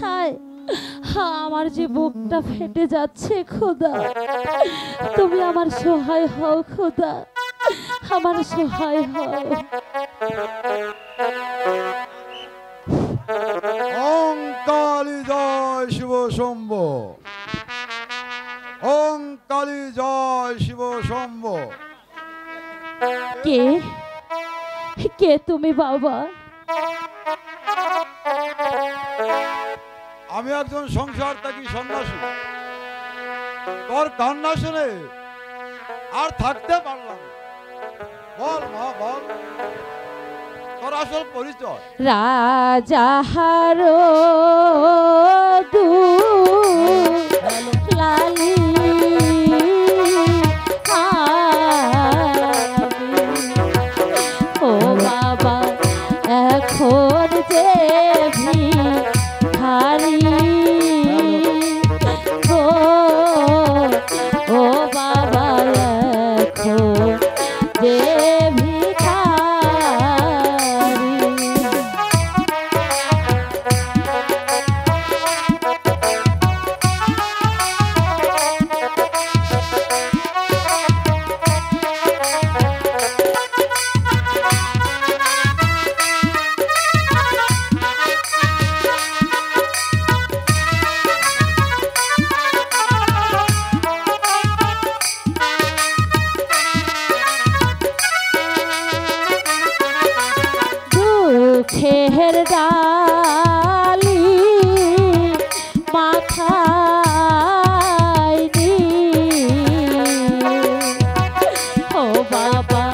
ব্যথায় আমার যে বুকটা ফেটে যাচ্ছে খোদা, তুমি আমার সহায় হও খোদা, আমার সহায় হও। ওং কালী জয় শিব শম্ভো, ওং কালী জয় শিব শম্ভো। কে কে তুমি বাবা? আমি একজন সংসার ত্যাগী সন্ন্যাসী। তোর কান্না শুনে আর থাকতে পারলাম না। বল মা বল, তোর আসল পরিচয়। রাজাহার লালি ও বাবা এখন যে ভিখারি গো, ও বাবা এখন যে দুঃখের ডালি মাথায় ও বাবা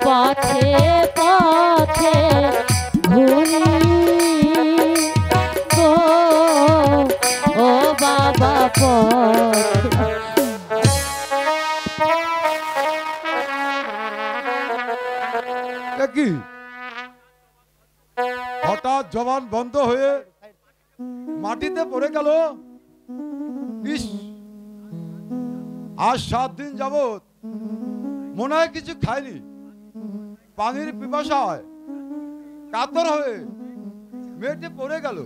পথে পথে ঘুরি গো, ও বাবা কি হঠাৎ জবান বন্ধ হয়ে মাটিতে পড়ে গেল? ইস, আজ 7 দিন যাবত মনে হয় কিছু খাইনি। পানির পিপাসায় কাতর হয়ে মেয়েটি পড়ে গেল।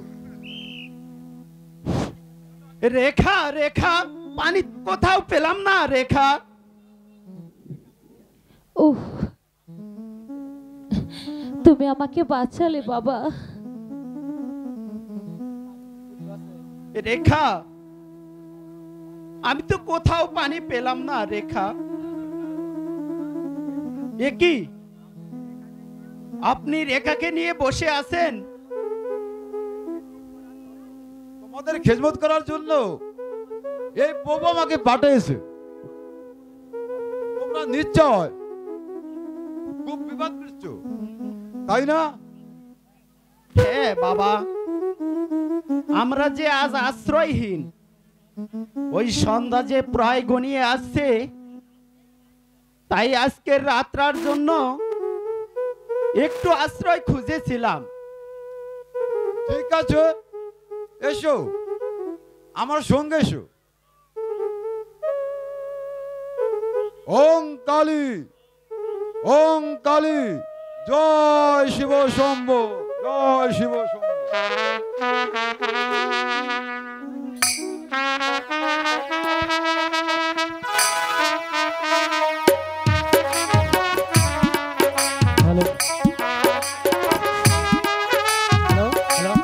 রেখা রেখা, পানি কোথাও পেলাম না রেখা। উহ, তুমি আমাকে বাঁচালে বাবা। রেখা, আমি তো কোথাও পানি পেলাম না রেখা। এ কি, আপনি রেখাকে নিয়ে বসে আছেন? তোমাদের খেদমত করার জন্য এই প্রভু আমাকে পাঠিয়েছে। তোমরা নিশ্চয় খুব বিপদগ্রস্ত, তাই না? হ্যাঁ বাবা, আমরা যে আজ আশ্রয়হীন, ওই সন্ধ্যা যে প্রায় গনিয়ে আসছে, তাই আজকের রাত্রার জন্য একটু আশ্রয় খুঁজেছিলাম। ঠিক আছে, এসো আমার সঙ্গে এসো। ওং কালী, ওং কালী জয় শিব শম্ভো, জয় শিব শম্ভো। হ্যালো হ্যালো হ্যালো,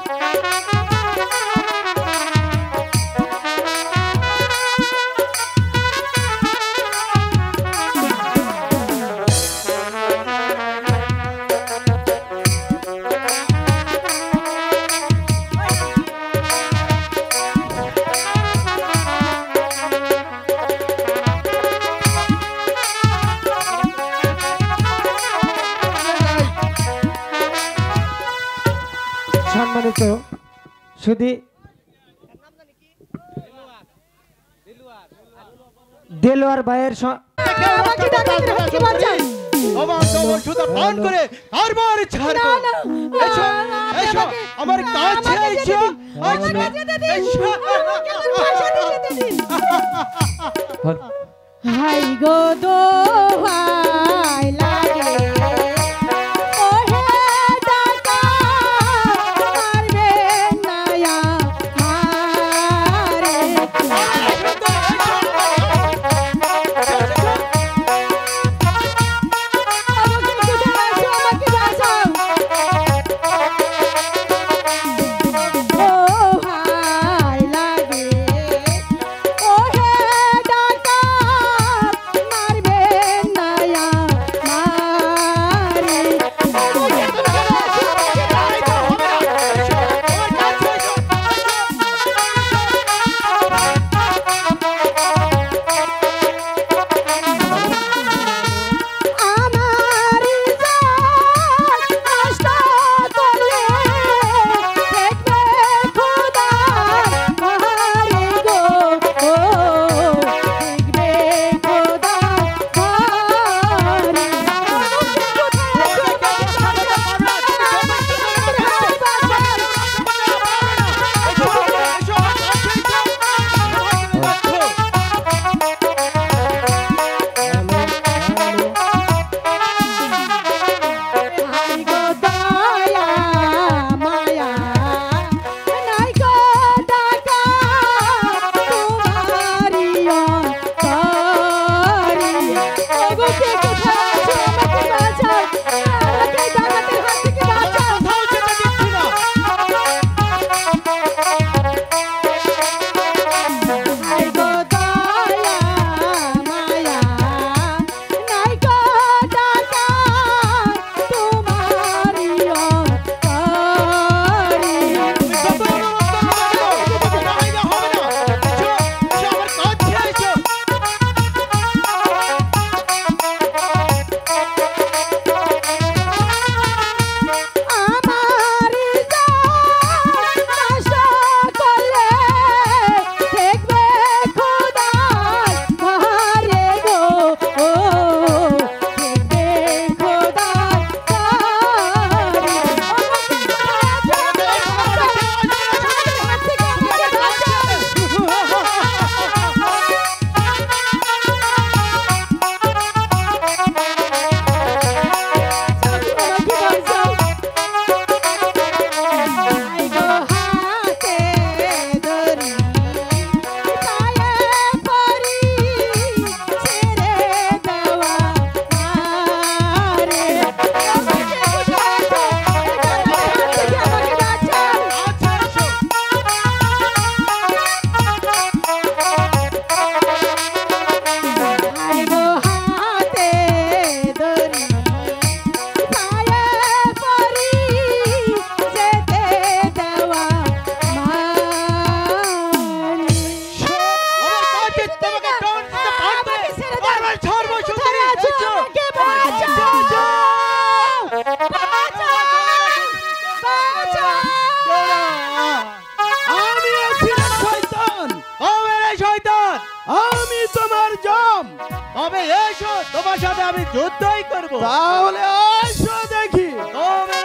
সম্মানিত সুধী, দেলোয়ার ভাইয়ের আমার কাছে হাই গো দোহাই লাগে ওহে দাতা মারবে নায়া জম। তবে এসো, তোমার সাথে আমি যুদ্ধই করব। তাহলে এসো দেখি। তবে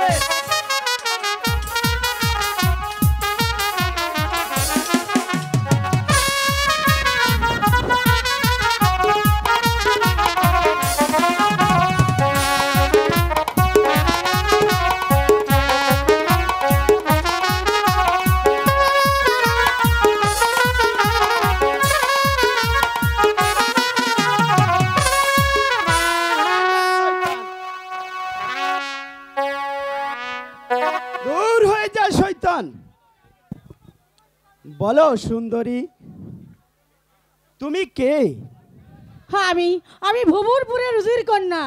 দূর হয়ে যা শয়তান। বলো সুন্দরী, তুমি কে? হ্যাঁ, আমি ভুবুরপুরের রুজির কন্যা।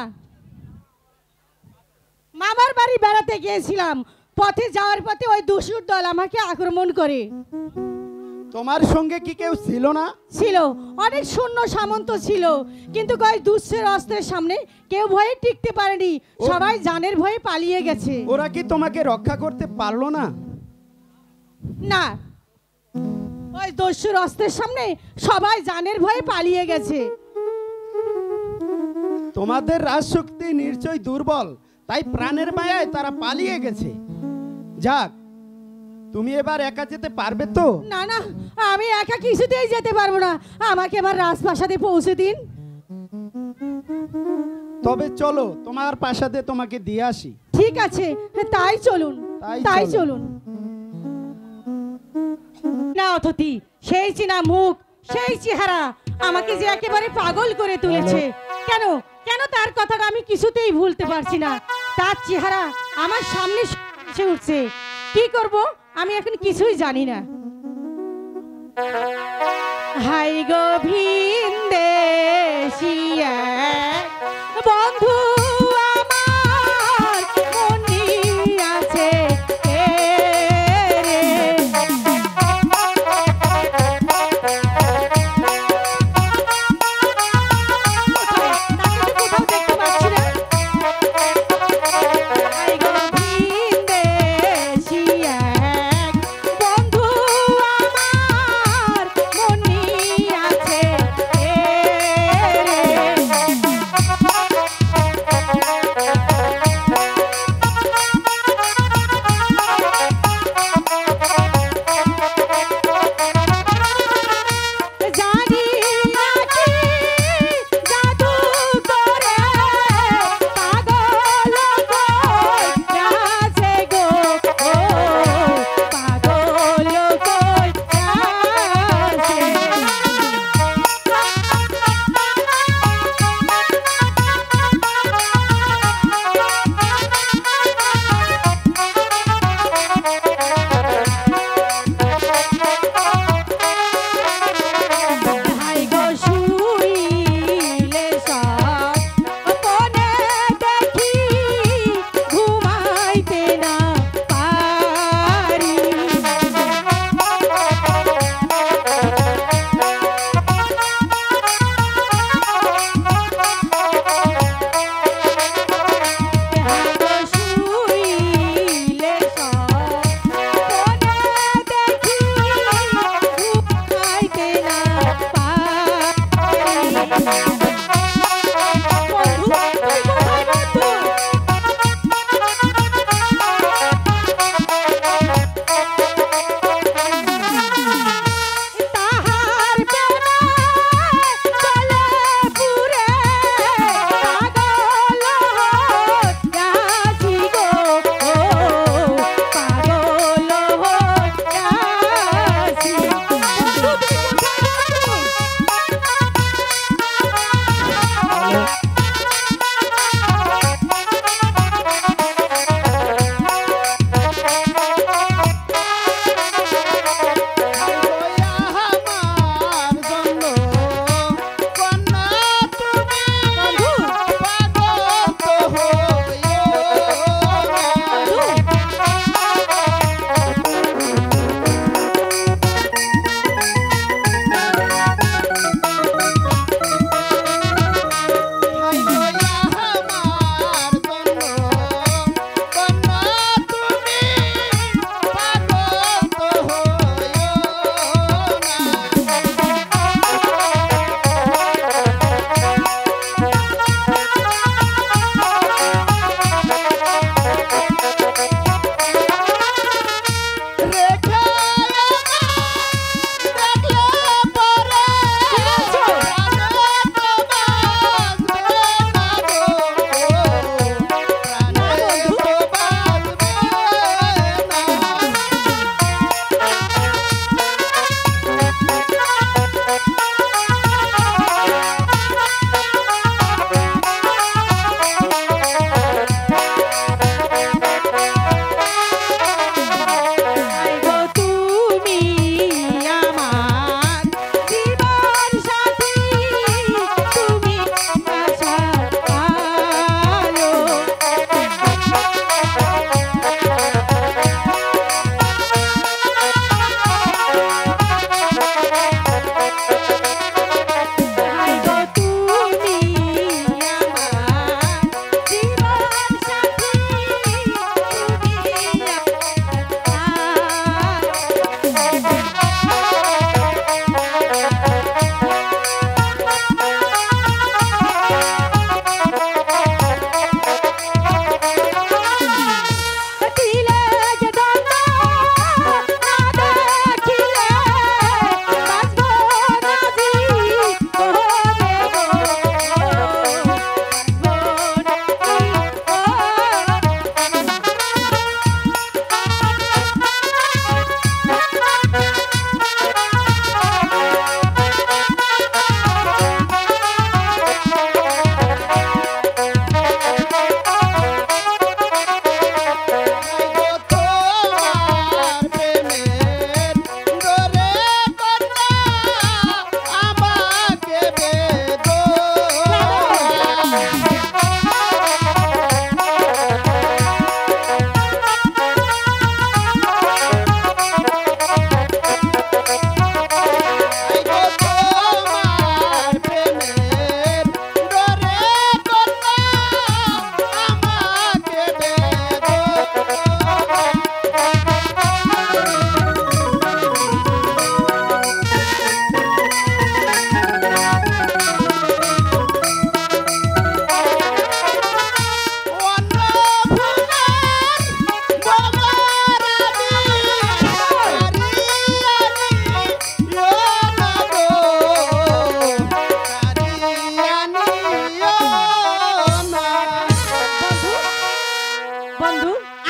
মামার বাড়ি বেড়াতে গিয়েছিলাম, পথে যাওয়ার পথে ওই দস্যুর দল আমাকে আক্রমণ করে। তোমার সঙ্গে কি কেউ ছিল না? ছিল, অনেক সৈন্য সামন্ত ছিল, কিন্তু কয় দুঃসের অস্ত্রের সামনে কেউ ভয়ে টিকতে পারেনি, সবাই জানের ভয়ে পালিয়ে গেছে। ওরা কি তোমাকে রক্ষা করতে পারলো না? না, ওই দস্যুর অস্ত্রের সামনে সবাই জানের ভয়ে পালিয়ে গেছে। তোমাদের রাজশক্তি নিশ্চয় দুর্বল, তাই প্রাণের মায়ায় তারা পালিয়ে গেছে। যাক, তুমি এবার একা যেতে পারবে তো? না না, আমি একা কিছুতেই যেতে পারবো না, আমাকে এবার রাজপ্রাসাদে পৌঁছে দিন। তবে চলো, তোমার প্রাসাদে তোমাকে দিয়ে আসি। ঠিক আছে, তাই চলুন, তাই চলো। চলুন। না অথতি, সেই চেনা মুখ, সেই চেহারা আমাকে যে একেবারে পাগল করে তুলেছে। কেন কেন তার কথাটা আমি কিছুতেই ভুলতে পারছি না। তার চেহারা আমার সামনে এসে উঠছে। কি করব আমি এখন কিছুই জানি না। হাই গো ভিনদেশিয়া বন্ধু আমার মনে আছে রে। তাকে তো কোথাও দেখতে পাচ্ছি না। হাই গো ভিনদেশিয়া বন্ধু আমার মনে আছে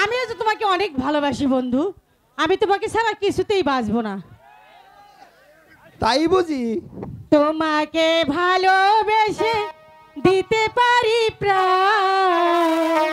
আমিও যে তোমাকে অনেক ভালোবাসি বন্ধু, আমি তোমাকে ছাড়া কিছুতেই বাঁচবো না। তাই বুঝি? তোমাকে ভালোবেসে দিতে পারি প্রাণ,